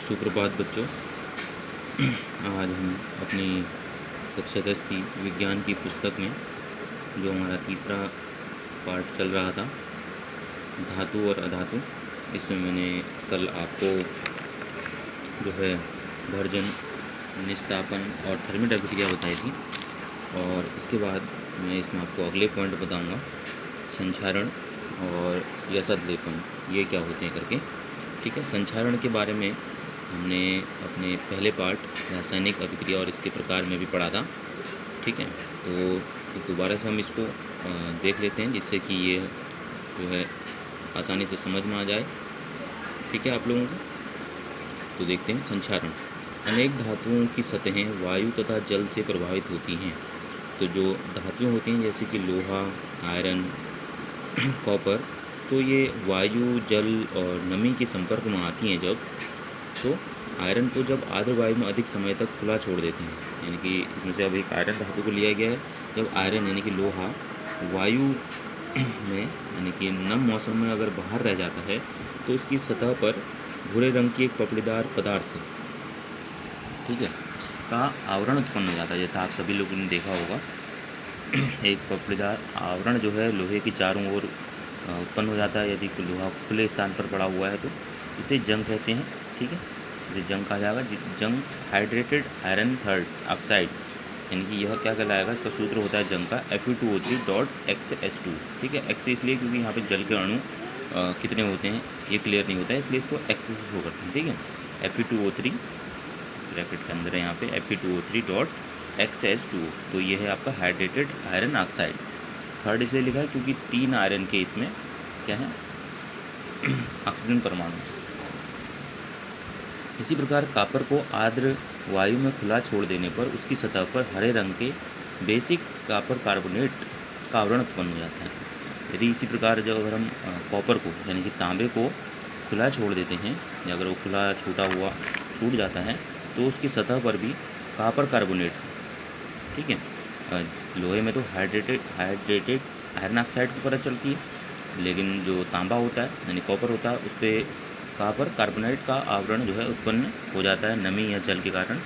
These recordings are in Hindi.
सुप्रभात बच्चों। आज हम अपनी कक्षा 10 की विज्ञान की पुस्तक में जो हमारा तीसरा पार्ट चल रहा था, धातु और अधातु, इसमें मैंने कल आपको जो है भर्जन, निस्तापन और थर्मिट अभिक्रिया बताई थी। और इसके बाद मैं इसमें आपको अगले पॉइंट बताऊंगा, संक्षारण और यसद लेपन, ये क्या होते हैं करके। ठीक है, संक्षारण के बारे में हमने अपने पहले पार्ट रासायनिक अभिक्रिया और इसके प्रकार में भी पढ़ा था। ठीक है, तो दोबारा से हम इसको देख लेते हैं, जिससे कि ये जो है आसानी से समझ में आ जाए। ठीक है आप लोगों को, तो देखते हैं संक्षारण। अनेक धातुओं की सतहें वायु तथा जल से प्रभावित होती हैं। तो जो धातुएं होती हैं जैसे कि लोहा, आयरन, कॉपर, तो ये वायु, जल और नमी के संपर्क में आती हैं जब, तो आयरन को जब आर्द्र वायु में अधिक समय तक खुला छोड़ देते हैं, यानी कि इसमें से अब एक आयरन धातु को लिया गया है। जब आयरन यानी कि लोहा वायु में यानी कि नम मौसम में अगर बाहर रह जाता है, तो उसकी सतह पर भूरे रंग की एक पपड़ीदार पदार्थ, ठीक है, का आवरण उत्पन्न हो जाता है। जैसा आप सभी लोगों ने देखा होगा, एक पपड़ीदार आवरण जो है लोहे की चारों ओर उत्पन्न हो जाता है। यदि लोहा खुले स्थान पर पड़ा हुआ है तो इसे जंग कहते हैं। ठीक है, इसे जंग कहा जाएगा। जंग हाइड्रेटेड आयरन थर्ड ऑक्साइड, यानी कि यह क्या कहलाएगा, इसका सूत्र होता है जंग का Fe2O3.XS2। ठीक है, एक्स इसलिए क्योंकि यहाँ पे जल के अणु कितने होते हैं ये क्लियर नहीं होता है, इसलिए इसको एक्स से शो करते हैं। ठीक है, Fe2O3 ब्रैकेट के अंदर है यहाँ पे Fe2O3.XS2, तो ये है आपका हाइड्रेटेड आयरन ऑक्साइड। थर्ड इसलिए लिखा है क्योंकि 3 आयरन के इसमें क्या है, ऑक्सीजन परमाणु। इसी प्रकार कापर को आर्द्र वायु में खुला छोड़ देने पर उसकी सतह पर हरे रंग के बेसिक कापर कार्बोनेट का आवरण उत्पन्न हो जाता है। यदि इसी प्रकार जब अगर हम कॉपर को यानी कि तांबे को खुला छोड़ देते हैं, या अगर वो खुला छूट जाता है, तो उसकी सतह पर भी कापर कार्बोनेट, ठीक है, लोहे में तो हाइड्रेटेड आयरन ऑक्साइड की परत चलती है, लेकिन जो तांबा होता है यानी कॉपर होता है, उस पर कापर कार्बोनेट का आवरण जो है उत्पन्न हो जाता है नमी या जल के कारण।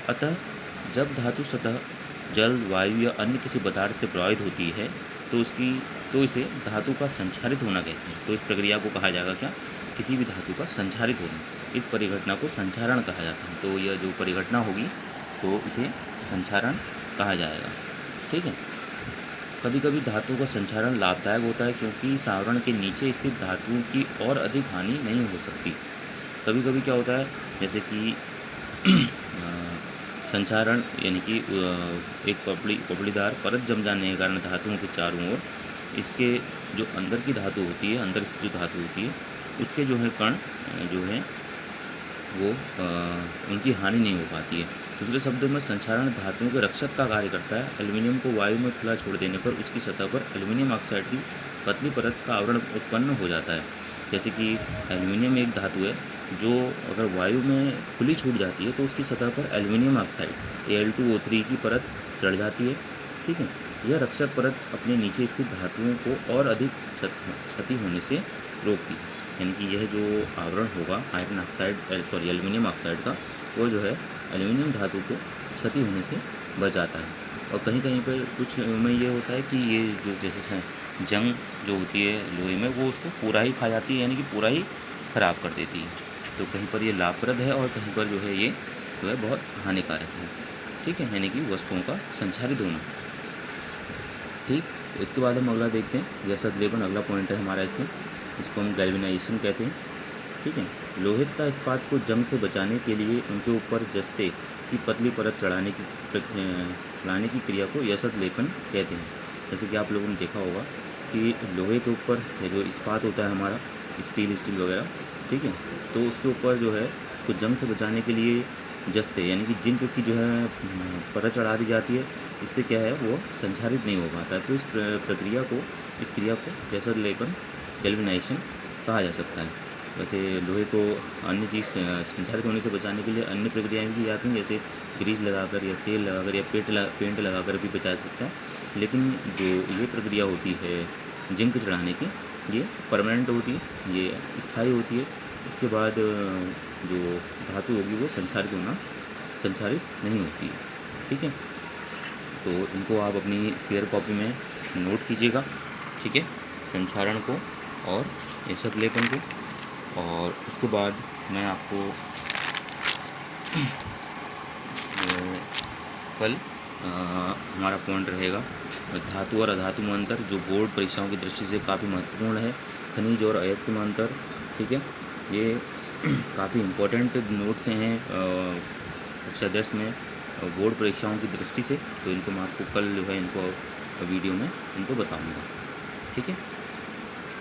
अतः जब धातु सतह जल, वायु या अन्य किसी पदार्थ से प्रभावित होती है, तो इसे धातु का संक्षारित होना कहते हैं। तो इस प्रक्रिया को कहा जाएगा क्या, किसी भी धातु का संक्षारित होना। इस परिघटना को संक्षारण कहा जाता है। तो यह जो परिघटना होगी तो इसे संक्षारण कहा जाएगा। ठीक है, कभी कभी धातु का संक्षारण लाभदायक होता है, क्योंकि सावरण के नीचे स्थित धातु की और अधिक हानि नहीं हो सकती। कभी कभी क्या होता है, जैसे कि संक्षारण यानी कि एक पपड़ीदार परत जम जाने के कारण धातुओं के चारों ओर इसके जो अंदर की धातु होती है, अंदर से जो धातु होती है, उसके जो है कण जो है वो उनकी हानि नहीं हो पाती है। दूसरे शब्दों में संक्षारण धातुओं के रक्षक का कार्य करता है। एल्युमिनियम को वायु में खुला छोड़ देने पर उसकी सतह पर एल्युमिनियम ऑक्साइड की पतली परत का आवरण उत्पन्न हो जाता है। जैसे कि एल्युमिनियम एक धातु है जो अगर वायु में खुली छूट जाती है, तो उसकी सतह पर एल्युमिनियम ऑक्साइड Al2O3 की परत चढ़ जाती है। ठीक है, यह रक्षक परत अपने नीचे स्थित धातुओं को और अधिक क्षति होने से रोकती है। यानी कि यह जो आवरण होगा आयरन ऑक्साइड एल्युमिनियम ऑक्साइड का, वो जो है एल्युमिनियम धातु को क्षति होने से बचाता है। और कहीं कहीं पर कुछ में ये होता है कि ये जो जैसे जंग जो होती है लोहे में, वो उसको पूरा ही खा जाती है, यानी कि पूरा ही ख़राब कर देती है। तो कहीं पर ये लाभप्रद है और कहीं पर जो है ये जो है बहुत हानिकारक है। ठीक है, यानी कि वस्तुओं का संक्षारित होना। ठीक, इसके बाद हम अगला देखते हैं, यसद लेपन अगला पॉइंट है हमारा इसमें। इसको हम गैल्वेनाइजेशन कहते हैं। ठीक है, लोहे तथा इस्पात को जंग से बचाने के लिए उनके ऊपर जस्ते की पतली परत चढ़ाने की क्रिया को यसद लेपन कहते हैं। जैसे कि आप लोगों ने देखा होगा कि लोहे के ऊपर जो इस्पात होता है हमारा, स्टील वगैरह, ठीक है, तो उसके ऊपर जो है उसको जंग से बचाने के लिए जस्ते यानी कि जिंक की जो है परत चढ़ा दी जाती है। इससे क्या है, वो संक्षारित नहीं हो पाता है। तो इस क्रिया को यसद लेपन, गैल्वेनाइजेशन कहा जा सकता है। वैसे लोहे को अन्य चीज़ संक्षारित होने से बचाने के लिए अन्य प्रक्रियाएं भी की जाती हैं, जैसे ग्रीस लगाकर या तेल लगाकर या पेंट लगाकर भी बचा सकता है। लेकिन जो ये प्रक्रिया होती है जिंक चढ़ाने की, ये परमानेंट होती है, ये स्थायी होती है, इसके बाद जो धातु होगी वो संक्षारित नहीं होती है। ठीक है, तो इनको आप अपनी फेयर कॉपी में नोट कीजिएगा। ठीक है, संक्षारण को और ऐसकलेपन को। और उसके बाद मैं आपको कल हमारा पॉइंट रहेगा धातु और अधातु में अंतर, जो बोर्ड परीक्षाओं की दृष्टि से काफ़ी महत्वपूर्ण है। खनिज और अयस्क में अंतर। ठीक है, ये काफ़ी इम्पोर्टेंट नोट्स हैं कक्षा 10 में बोर्ड परीक्षाओं की दृष्टि से। तो इनको मैं आपको कल जो है इनको वीडियो में इनको बताऊँगा। ठीक है।